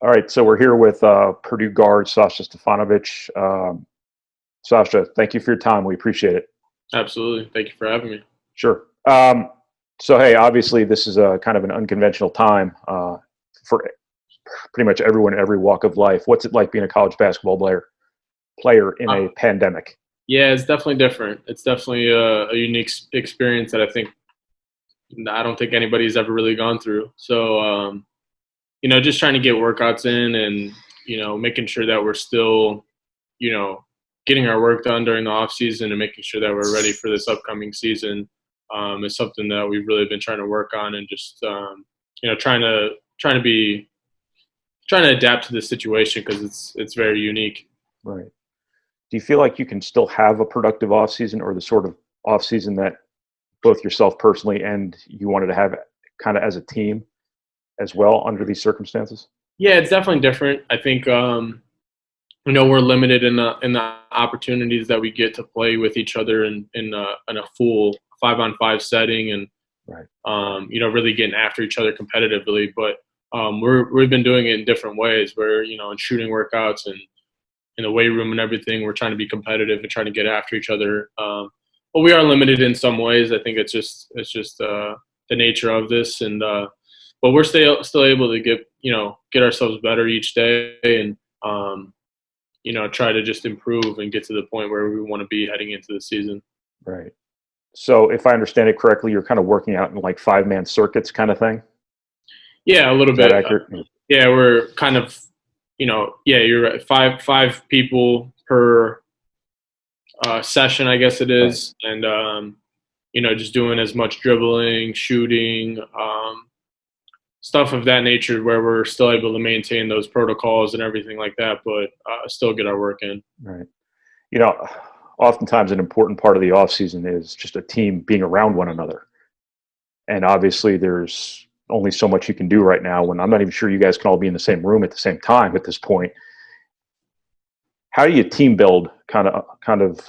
All right, so we're here with Purdue guard Sasha Stefanovic. Sasha, thank you for your time. We appreciate it. Absolutely. Thank you for having me. Sure. So, hey, obviously, this is a kind of an unconventional time for pretty much everyone in every walk of life. What's it like being a college basketball player in Uh, a pandemic? yeah, it's definitely different. It's definitely a unique experience that I don't think anybody's ever really gone through. So, just trying to get workouts in and, making sure that we're still, you know, getting our work done during the off season and making sure that we're ready for this upcoming season is something that we've really been trying to work on and just, trying to adapt to the situation because it's very unique. Right. Do you feel like you can still have a productive off season, or the sort of off season that both yourself personally and you wanted to have kind of as a team as well under these circumstances? Yeah, it's definitely different. I think we're limited in the opportunities that we get to play with each other in a full 5-on-5 setting and Right. really getting after each other competitively. But we've been doing it in different ways. Where in shooting workouts and in the weight room and everything, we're trying to be competitive and trying to get after each other. But we are limited in some ways. I think it's just the nature of this, and but we're still able to get ourselves better each day and try to just improve and get to the point where we want to be heading into the season. Right. So, if I understand it correctly, you're kind of working out in like 5-man circuits kind of thing. Yeah, a little Is that bit. accurate? Yeah, we're kind of yeah, you're right. Five people per session, I guess it Right. is, and just doing as much dribbling, shooting, stuff of that nature, where we're still able to maintain those protocols and everything like that, but still get our work in. Right. You know, Oftentimes an important part of the off season is just a team being around one another. And obviously, there's only so much you can do right now. When I'm not even sure you guys can all be in the same room at the same time at this point. How do you team build kind of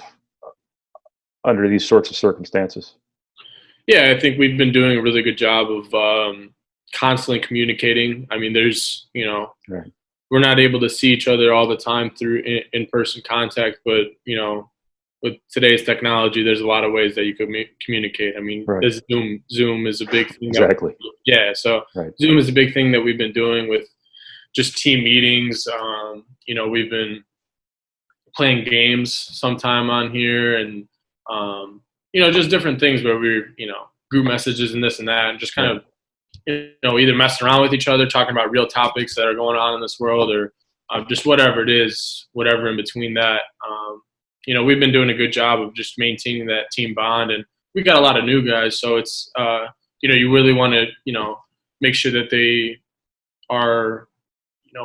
under these sorts of circumstances? Yeah, I think we've been doing a really good job of constantly communicating. I mean, Right. we're not able to see each other all the time through in-person contact, but with today's technology, there's a lot of ways that you could communicate. I mean, Right. this Zoom is a big thing that Exactly. yeah. So Right. Zoom is a big thing that we've been doing with just team meetings. We've been playing games sometime on here, and just different things where we're group messages and this and that, and just kind Right. of either messing around with each other, talking about real topics that are going on in this world, or just whatever it is, whatever in between that. We've been doing a good job of just maintaining that team bond, and we got a lot of new guys, so it's you really want to make sure that they are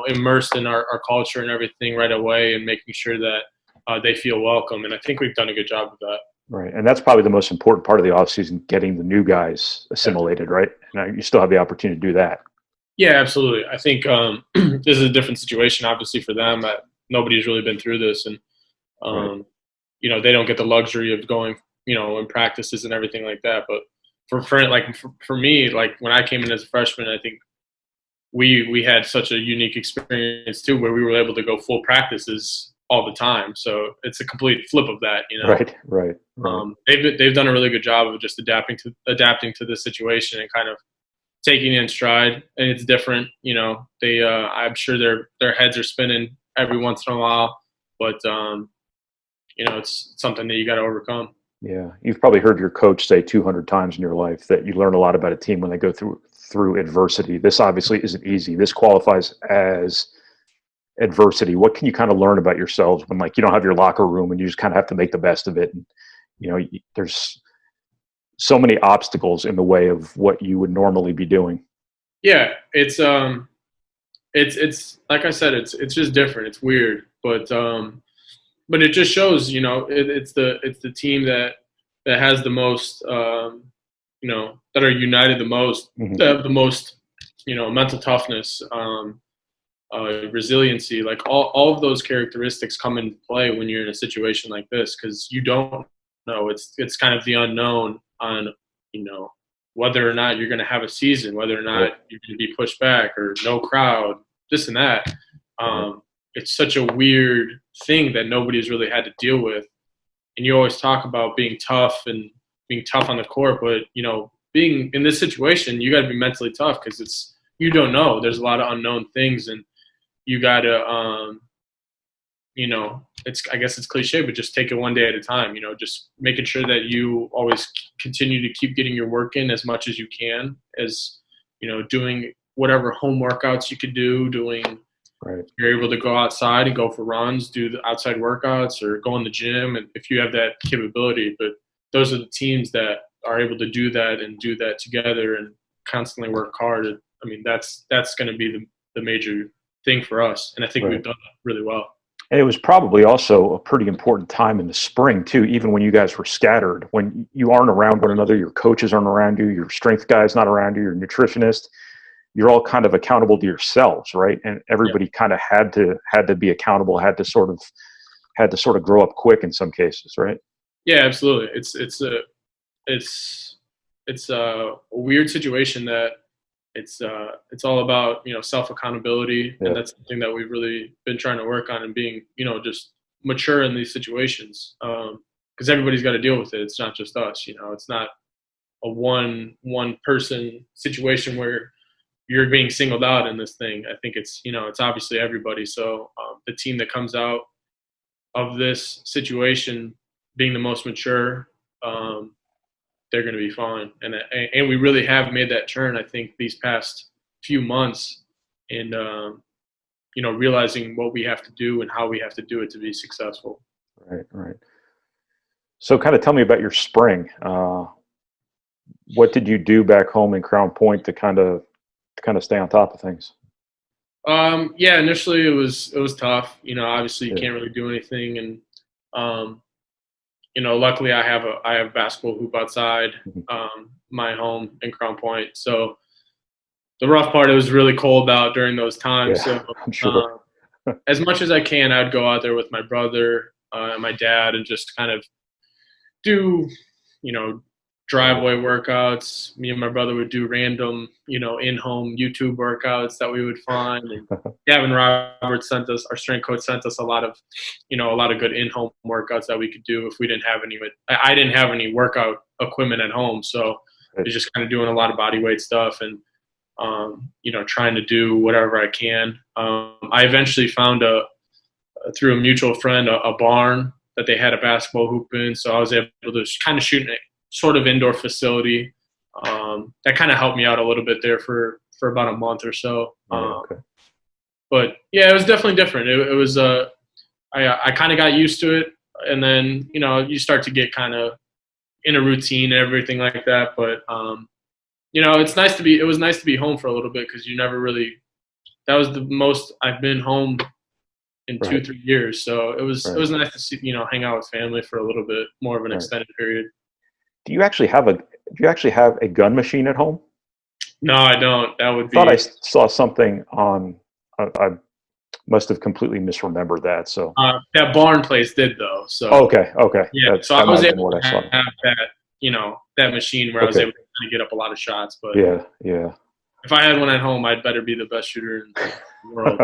immersed in our culture and everything right away, and making sure that they feel welcome. And I think we've done a good job of that. Right. And that's probably the most important part of the offseason, getting the new guys Yeah. assimilated, right? And you still have the opportunity to do that. Yeah, absolutely. I think this is a different situation, obviously, for them. Nobody's really been through this, and Right. um, they don't get the luxury of going, in practices and everything like that. But for me, like when I came in as a freshman, I think we had such a unique experience too, where we were able to go full practices all the time. So it's a complete flip of that. Right. Right. Right. They've done a really good job of just adapting to the situation and kind of taking it in stride. And it's different. They I'm sure their heads are spinning every once in a while, but it's something that you got to overcome. Yeah. You've probably heard your coach say 200 times in your life that you learn a lot about a team when they go through adversity. This obviously isn't easy. This qualifies as adversity. What can you kind of learn about yourselves when, like, you don't have your locker room and you just kind of have to make the best of it? And, there's so many obstacles in the way of what you would normally be doing. Yeah, it's like I said, it's just different. It's weird, but it just shows, it's the team that has the most, that are united the most, Hmm. that have the most, mental toughness, resiliency. Like all of those characteristics come into play when you're in a situation like this, because you don't know. It's kind of the unknown on, you know, whether or not you're going to have a season, whether or Right. not you're going to be pushed back or no crowd. this and that. It's such a weird thing that nobody's really had to deal with. And you always talk about being tough and being tough on the court, but, you know, being in this situation, you got to be mentally tough because you don't know. There's a lot of unknown things, and you got to, you know, I guess it's cliche, but just take it one day at a time, you know, just making sure that you always continue to keep getting your work in as much as you can, as, you know, doing whatever home workouts you could do, Right. You're able to go outside and go for runs, do the outside workouts, or go in the gym, and if you have that capability. But those are the teams that are able to do that and do that together and constantly work hard. I mean, that's going to be the major thing for us, and I think we've done that really well. And it was probably also a pretty important time in the spring too, even when you guys were scattered, when you aren't around one another, your coaches aren't around you, your strength guy's not around you, your nutritionist. You're all kind of accountable to yourselves, right? And everybody kind of had to be accountable, had to sort of grow up quick in some cases, right? Yeah, absolutely. It's a weird situation that it's all about, you know, self accountability, and that's something that we've really been trying to work on, and being, you know, just mature in these situations, because everybody's got to deal with it. It's not just us, you know. It's not a one person situation where you're being singled out in this thing. I think it's, you know, it's obviously everybody. So the team that comes out of this situation being the most mature, they're going to be fine. And we really have made that turn, I think, these past few months, and, you know, realizing what we have to do and how we have to do it to be successful. Right. So kind of tell me about your spring. What did you do back home in Crown Point to kind of stay on top of things? Yeah, initially it was tough. You know, obviously you can't really do anything, and you know, luckily I have a basketball hoop outside my home in Crown Point. So the rough part, it was really cold out during those times. Yeah, so I'm sure. As much as I can, I'd go out there with my brother and my dad and just kind of do, you know, driveway workouts. Me and my brother would do random, you know, in-home YouTube workouts that we would find. And Gavin Roberts our strength coach, sent us a lot of good in-home workouts that we could do if we didn't have any. I didn't have any workout equipment at home, so I was just kind of doing a lot of body weight stuff and, you know, trying to do whatever I can. I eventually found through a mutual friend, a barn that they had a basketball hoop in, so I was able to kind of shoot in a sort of indoor facility. That kind of helped me out a little bit there for about a month or so. But yeah, it was definitely different. It was I kind of got used to it, and then, you know, you start to get kind of in a routine and everything like that. But you know, it was nice to be home for a little bit, because you never really. That was the most I've been home in 2-3 years. So it was nice to see, you know, hang out with family for a little bit more of an extended period. Do you actually have a gun machine at home? No, I don't. That would be. I thought I saw something on. I must have completely misremembered that. So that barn place did, though. So okay. Yeah, so I was able to have that, you know, that machine where I was able to get up a lot of shots. But yeah. If I had one at home, I'd better be the best shooter in the world.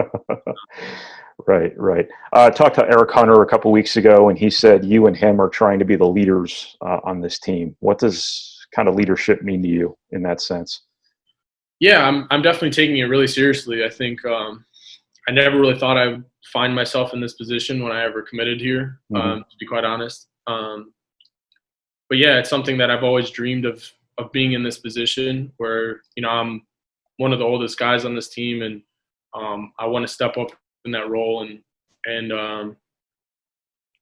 Right. I talked to Eric Hunter a couple weeks ago, and he said you and him are trying to be the leaders on this team. What does kind of leadership mean to you in that sense? Yeah, I'm definitely taking it really seriously. I think I never really thought I would find myself in this position when I ever committed here, to be quite honest. But yeah, it's something that I've always dreamed of being in this position where, you know, I'm one of the oldest guys on this team, and I want to step up in that role and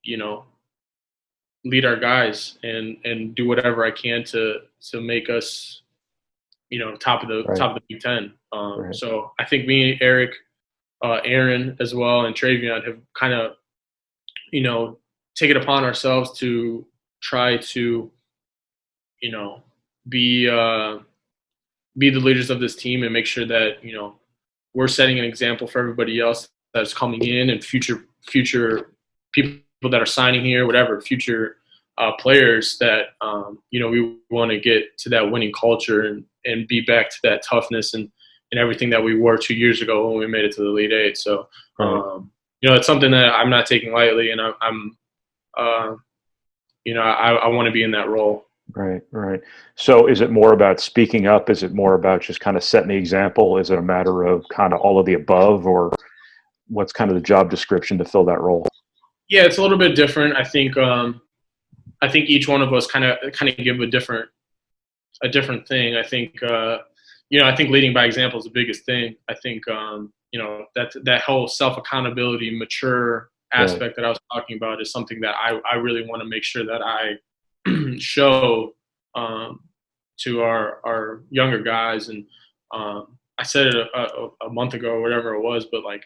you know, lead our guys and do whatever I can to make us, you know, top of the Big Ten. So I think me, Eric, Aaron as well, and Travion have kind of, you know, take it upon ourselves to try to, you know, be the leaders of this team and make sure that, you know, we're setting an example for everybody else that's coming in, and future people that are signing here, whatever, future players that, you know, we want to get to that winning culture and be back to that toughness and and everything that we were 2 years ago when we made it to the Elite Eight. So, Right. it's something that I'm not taking lightly, and I'm I want to be in that role. Right, right. So is it more about speaking up? Is it more about just kind of setting the example? Is it a matter of kind of all of the above, or what's kind of the job description to fill that role? Yeah, it's a little bit different. I think each one of us kind of give a different thing. I think I think leading by example is the biggest thing. I think that whole self accountability, mature Right, aspect that I was talking about is something that I really want to make sure that I show to our younger guys. And I said it a month ago or whatever it was, but like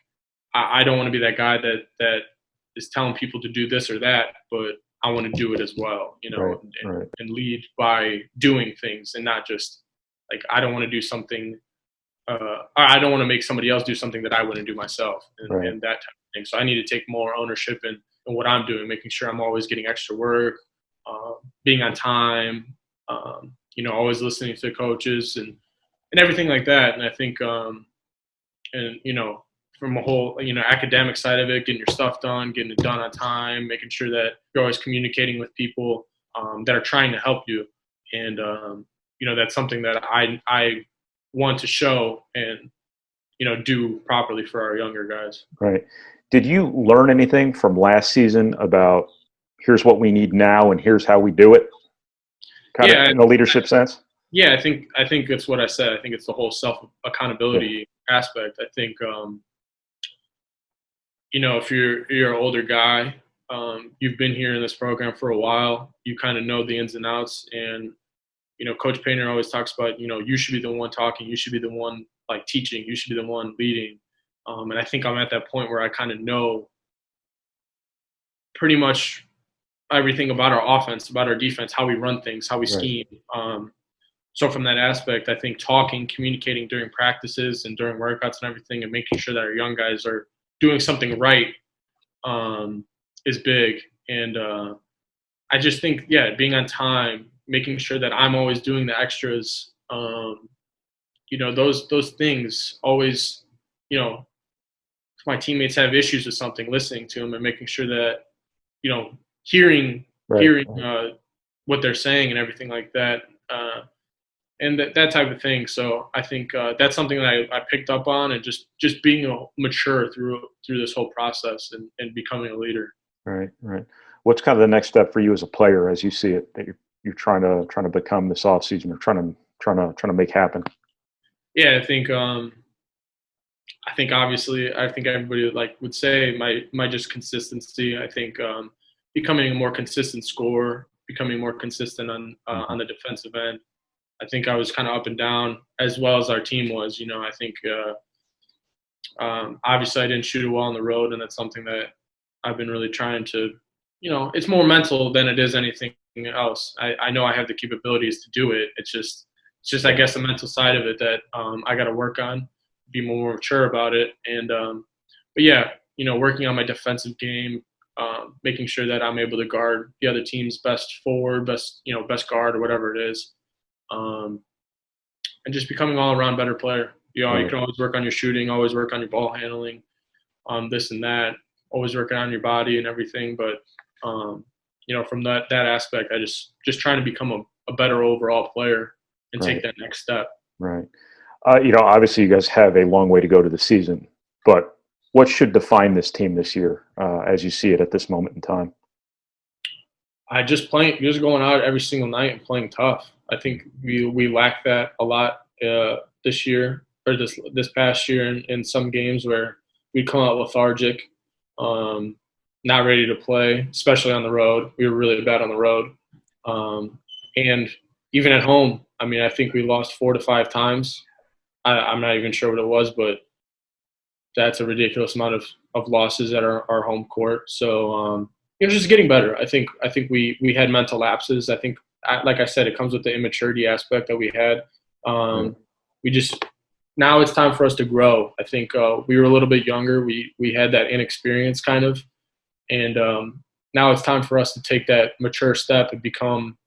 I don't want to be that guy that is telling people to do this or that, but I want to do it as well, right, right, and lead by doing things, and not just like I don't want to do something. Or I don't want to make somebody else do something that I wouldn't do myself, right, and that type of thing. So I need to take more ownership in what I'm doing, making sure I'm always getting extra work, being on time, always listening to coaches and everything like that. And I think, from a whole, academic side of it, getting your stuff done, getting it done on time, making sure that you're always communicating with people that are trying to help you. And, that's something that I want to show and, do properly for our younger guys. right. Did you learn anything from last season about here's what we need now and here's how we do it, kind of Yeah. in a leadership sense? Yeah. I think it's what I said. I think it's the whole self Yeah, accountability aspect. I think, if you're an older guy, you've been here in this program for a while, you kind of know the ins and outs. And, Coach Painter always talks about, you should be the one talking, you should be the one like teaching, you should be the one leading. And I think I'm at that point where I kind of know pretty much everything about our offense, about our defense, how we run things, how we right, scheme. So from that aspect, I think talking, communicating during practices and during workouts and everything, and making sure that our young guys are doing something right is big. And I just think, yeah, being on time, making sure that I'm always doing the extras, those things always, if my teammates have issues with something, listening to them and making sure that, hearing right, hearing right, what they're saying and everything like that. And that type of thing. So I think that's something that I picked up on, and just being mature through this whole process and becoming a leader. right, right. What's kind of the next step for you as a player, as you see it, that you're trying to become this offseason, or trying to make happen? Yeah, I think obviously I think everybody like would say my just consistency. I think becoming a more consistent scorer, becoming more consistent Hmm. on the defensive end. I think I was kind of up and down as well as our team was. I think obviously I didn't shoot it well on the road, and that's something that I've been really trying to. It's more mental than it is anything else. I know I have the capabilities to do it. It's just I Right, guess the mental side of it that I got to work on, be more mature about it, and but yeah, working on my defensive game, making sure that I'm able to guard the other team's best forward, best guard or whatever it is, um, and just becoming all around better player. You right, can always work on your shooting, always work on your ball handling, this and that, always working on your body and everything. But from that aspect, I just trying to become a better overall player and take right, that next step. right. Obviously, you guys have a long way to go to the season, but what should define this team this year, as you see it at this moment in time? Just going out every single night and playing tough. I think we lacked that a lot this year or this past year in some games where we'd come out lethargic, um, not ready to play, especially on the road. We were really bad on the road, and even at home. I mean, I think we lost 4 to 5 times. I'm not even sure what it was, but that's a ridiculous amount of losses at our home court. So it was just getting better. I think we had mental lapses. I think, like I said, it comes with the immaturity aspect that we had. Right, We just now it's time for us to grow. I think we were a little bit younger. We had that inexperience kind of, and now it's time for us to take that mature step and become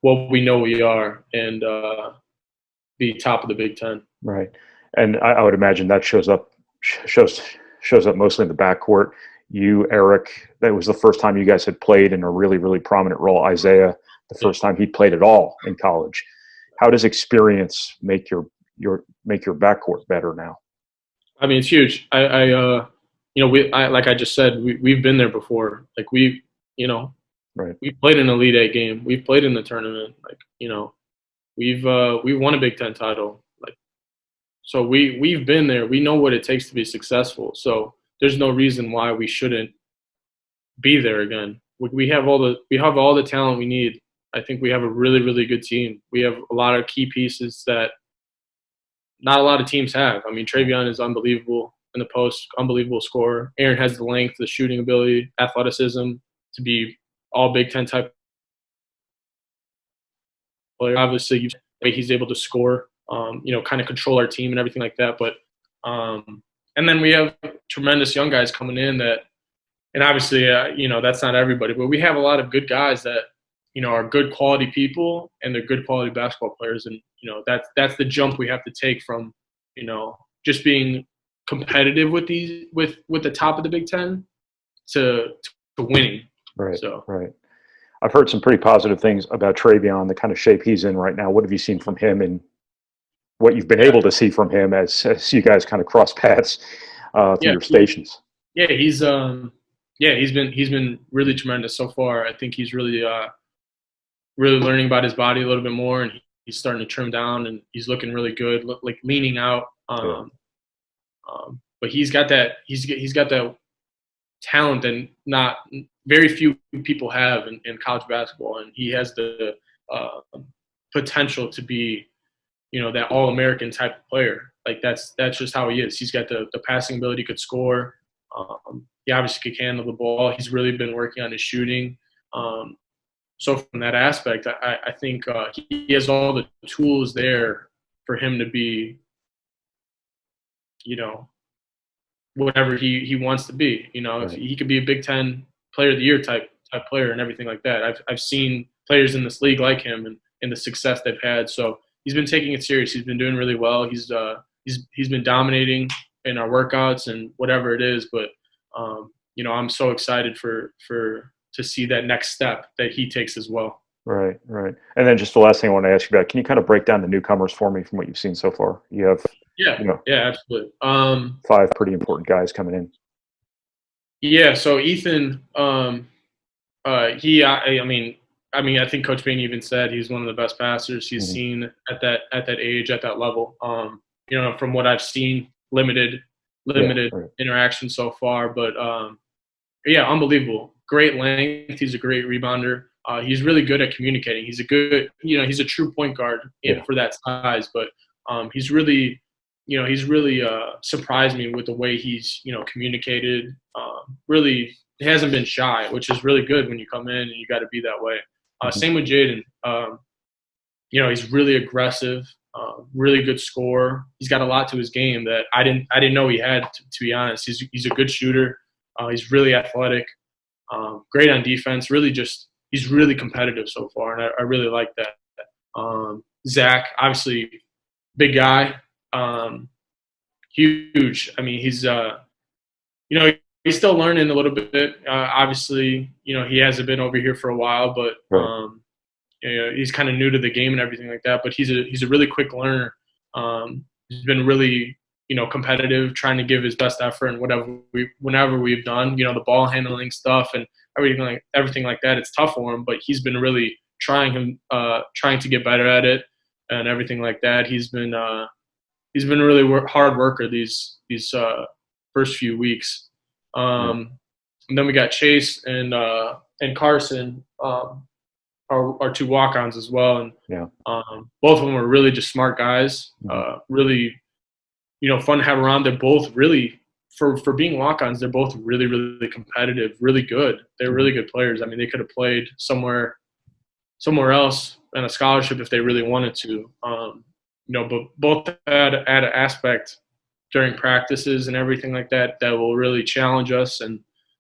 what we know we are. And be top of the Big Ten. Right. And I would imagine that shows up mostly in the backcourt. You, Eric, that was the first time you guys had played in a really, really prominent role. Isaiah, the first time he played at all in college. How does experience make your backcourt better now? I mean, it's huge. Like I just said, we've been there before. Like Right. we played an Elite Eight game. We've played in the tournament. Like, we've won a Big Ten title. Like, so we've been there. We know what it takes to be successful. So there's no reason why we shouldn't be there again. We have all the talent we need. I think we have a really, really good team. We have a lot of key pieces that not a lot of teams have. I mean, Travion is unbelievable in the post, unbelievable scorer. Aaron has the length, the shooting ability, athleticism to be all Big Ten type player. Obviously, he's able to score, kind of control our team and everything like that. But and then we have tremendous young guys coming in and obviously, that's not everybody, but we have a lot of good guys that, are good quality people and they're good quality basketball players. And, that's the jump we have to take from, just being competitive with the top of the Big Ten to winning. Right. So. Right. I've heard some pretty positive things about Travion, the kind of shape he's in right now. What have you seen from him and what you've been able to see from him as you guys kind of cross paths through your stations? Yeah, he's been really tremendous so far. I think he's really learning about his body a little bit more, and he's starting to trim down, and he's looking really good, like leaning out. But he's got that talent that not very few people have in college basketball, and he has the potential to be, that All-American type of player. Like that's just how he is. He's got the passing ability, could score. He obviously could handle the ball. He's really been working on his shooting. So from that aspect, I think he has all the tools there for him to be, whatever he wants to be. Right. If he could be a Big Ten Player of the Year type player and everything like that. I've seen players in this league like him and the success they've had. So he's been taking it serious. He's been doing really well. He's been dominating in our workouts and whatever it is. But I'm so excited to see that next step that he takes as well. Right. And then just the last thing I want to ask you about, can you kind of break down the newcomers for me from what you've seen so far? You have, yeah, absolutely. 5 pretty important guys coming in. Yeah. So Ethan, I think Coach Bain even said he's one of the best passers he's seen at that age, at that level. From what I've seen, limited interaction so far, but unbelievable. Great length. He's a great rebounder. He's really good at communicating. He's he's a true point guard for that size, but he's really surprised me with the way he's, communicated. Really, he hasn't been shy, which is really good when you come in and you got to be that way. Same with Jaden. He's really aggressive, really good scorer. He's got a lot to his game that I didn't know he had, to be honest. He's a good shooter. He's really athletic, great on defense. He's really competitive so far, and I really like that. Zach, obviously, big guy, huge. I mean, he's he's still learning a little bit. Obviously, he hasn't been over here for a while, but he's kind of new to the game and everything like that. But he's a really quick learner. He's been really competitive, trying to give his best effort and whenever we've done, the ball handling stuff and everything like that. It's tough for him, but he's been really trying to get better at it and everything like that. He's been a really hard worker these first few weeks. And then we got Chase and Carson, our 2 walk-ons as well. And both of them are really just smart guys. Really, fun to have around. They're both really, for being walk-ons, they're both really, really competitive, really good. They're really good players. I mean, they could have played somewhere else in a scholarship if they really wanted to. But both had an aspect during practices and everything like that will really challenge us and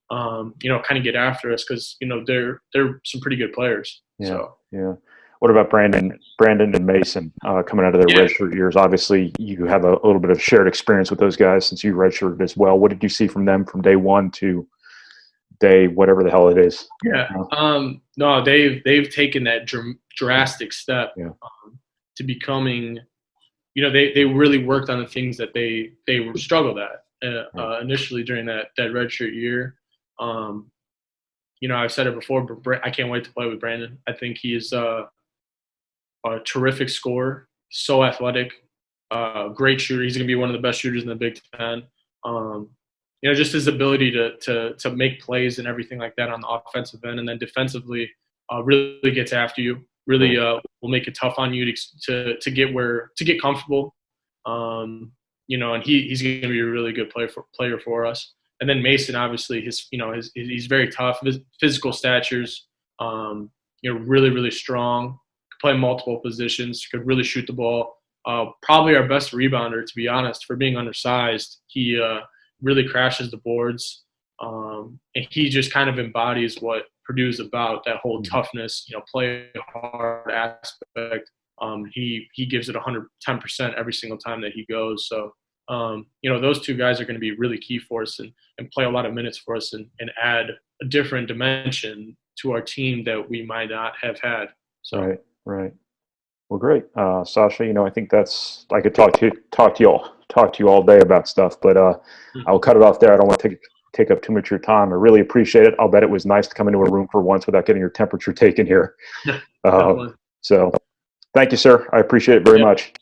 kind of get after us because they're some pretty good players. Yeah. What about Brandon and Mason coming out of their Yeah. redshirt years? Obviously, you have a little bit of shared experience with those guys since you redshirted as well. What did you see from them from day one to day whatever the hell it is? Yeah. No, they've taken that drastic step Yeah. to becoming. They really worked on the things that they struggled at initially during that redshirt year. I've said it before, but I can't wait to play with Brandon. I think he is a terrific scorer, so athletic, great shooter. He's going to be one of the best shooters in the Big Ten. Just his ability to make plays and everything like that on the offensive end, and then defensively, really gets after you. Really will make it tough on you to get comfortable. And he's going to be a really good player for us. And then Mason, obviously, he's very tough. His physical statures, really, really strong. Could play multiple positions. Could really shoot the ball. Probably our best rebounder, to be honest, for being undersized. He really crashes the boards, and he just kind of embodies what Purdue is about. That whole toughness, play hard aspect. He gives it 110% every single time that he goes. So. Those two guys are going to be really key for us and play a lot of minutes for us and add a different dimension to our team that we might not have had. So. Right. Well, great, Sasha. I think I could talk to you all day about stuff, but I'll cut it off there. I don't want to take up too much of your time. I really appreciate it. I'll bet it was nice to come into a room for once without getting your temperature taken here. So, thank you, sir. I appreciate it very much.